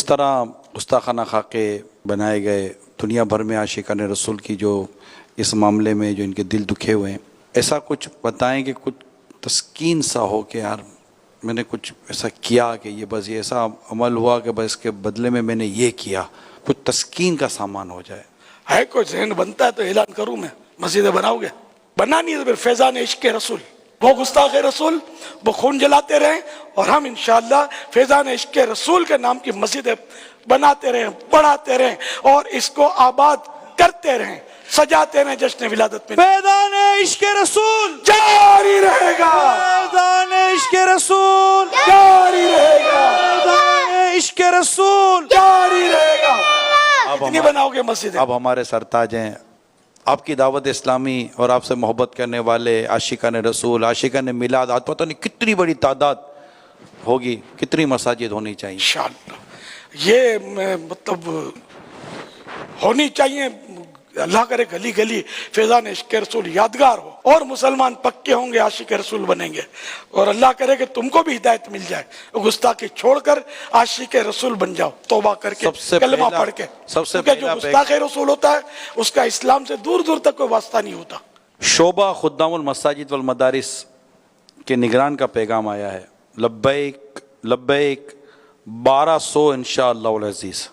طرح گستاخانہ خاکے بنائے گئے دنیا بھر میں عاشقان رسول کی جو اس معاملے میں جو ان کے دل دکھے ہوئے ہیں، ایسا کچھ بتائیں کہ کچھ تسکین سا ہو کہ یار میں نے کچھ ایسا کیا کہ یہ بس یہ ایسا عمل ہوا کہ بس اس کے بدلے میں نے یہ کیا، کچھ تسکین کا سامان ہو جائے۔ ہے کوئی ذہن بنتا ہے تو اعلان کروں میں، مسجدیں بناؤ گے؟ بنانی ہے تو پھر فیضان عشق رسول، وہ گستاخ رسول وہ خون جلاتے رہیں اور ہم انشاءاللہ فیضان عشق رسول کے نام کی مسجدیں بناتے رہیں، بڑھاتے رہیں اور اس کو آباد کرتے رہیں، سجاتے رہیں جشن ولادت میں۔ فیضان عشق رسول جاری رہے گا، فیضان عشق رسول جاری رہے گا، فیضان عشق رسول جاری رہے گا۔ اتنی بناؤ گے مسجدیں؟ اب ہمارے سرتاج ہیں، آپ کی دعوت اسلامی اور آپ سے محبت کرنے والے عاشقان رسول، عاشقان میلاد، آج پتہ نہیں کتنی بڑی تعداد ہوگی، کتنی مساجد ہونی چاہیے؟ انشاءاللہ یہ مطلب ہونی چاہیے، اللہ کرے گلی گلی فیضان عشق رسول یادگار ہو اور مسلمان پکے ہوں گے، عاشق رسول بنیں گے، اور اللہ کرے کہ تم کو بھی ہدایت مل جائے، گستاخی چھوڑ کر عاشق رسول بن جاؤ، توبہ کر کے کلمہ پڑھ کے۔ کیونکہ جو گستاخ رسول ہوتا ہے اس کا اسلام سے دور دور تک کوئی واسطہ نہیں ہوتا۔ شعبہ خدام المساجد والمدارس کے نگران کا پیغام آیا ہے، لبیک لبیک 1200 انشاءاللہ العزیز،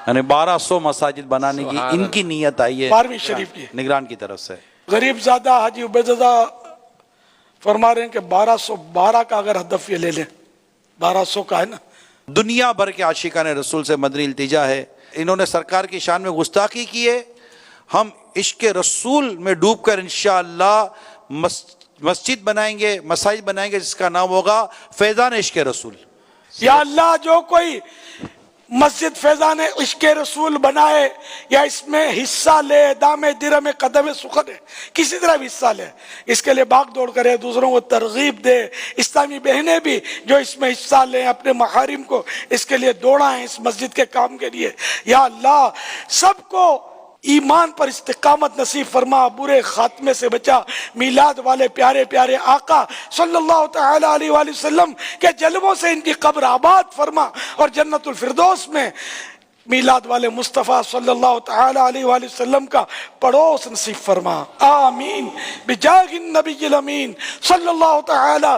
یعنی 1200 مساجد بنانے کی ان کی نیت آئی ہے 12ویں شریف کی نگران کی طرف سے۔ غریب زادہ حاجی عبیدزادہ فرما رہے ہیں کہ 1212 کا اگر ہدف یہ لے لیں، 1200 کا ہے نا۔ دنیا بھر کے عاشقان رسول سے مدنی التجا ہے، انہوں نے سرکار کی شان میں گستاخی کی ہے، ہم عشق رسول میں ڈوب کر انشاءاللہ مسجد بنائیں گے، مساجد بنائیں گے جس کا نام ہوگا فیضان عشق رسول۔ یا اللہ جو کوئی مسجد فیضان عشق رسول بنائے یا اس میں حصہ لے، دام درہم قدم سخن ہے، کسی طرح بھی حصہ لے، اس کے لیے بھاگ دوڑ کرے، دوسروں کو ترغیب دے، اسلامی بہنیں بھی جو اس میں حصہ لیں، اپنے محارم کو اس کے لیے دوڑائیں اس مسجد کے کام کے لیے۔ یا اللہ سب کو ایمان پر استقامت نصیب فرما، برے خاتمے سے بچا، میلاد والے پیارے پیارے آقا صلی اللہ تعالی علیہ وآلہ وسلم کے جلووں سے ان کی قبر آباد فرما، اور جنت الفردوس میں میلاد والے مصطفیٰ صلی اللہ تعالی علیہ وآلہ وسلم کا پڑوس نصیب فرما، آمین بجاہ النبی الامین صلی اللہ تعالی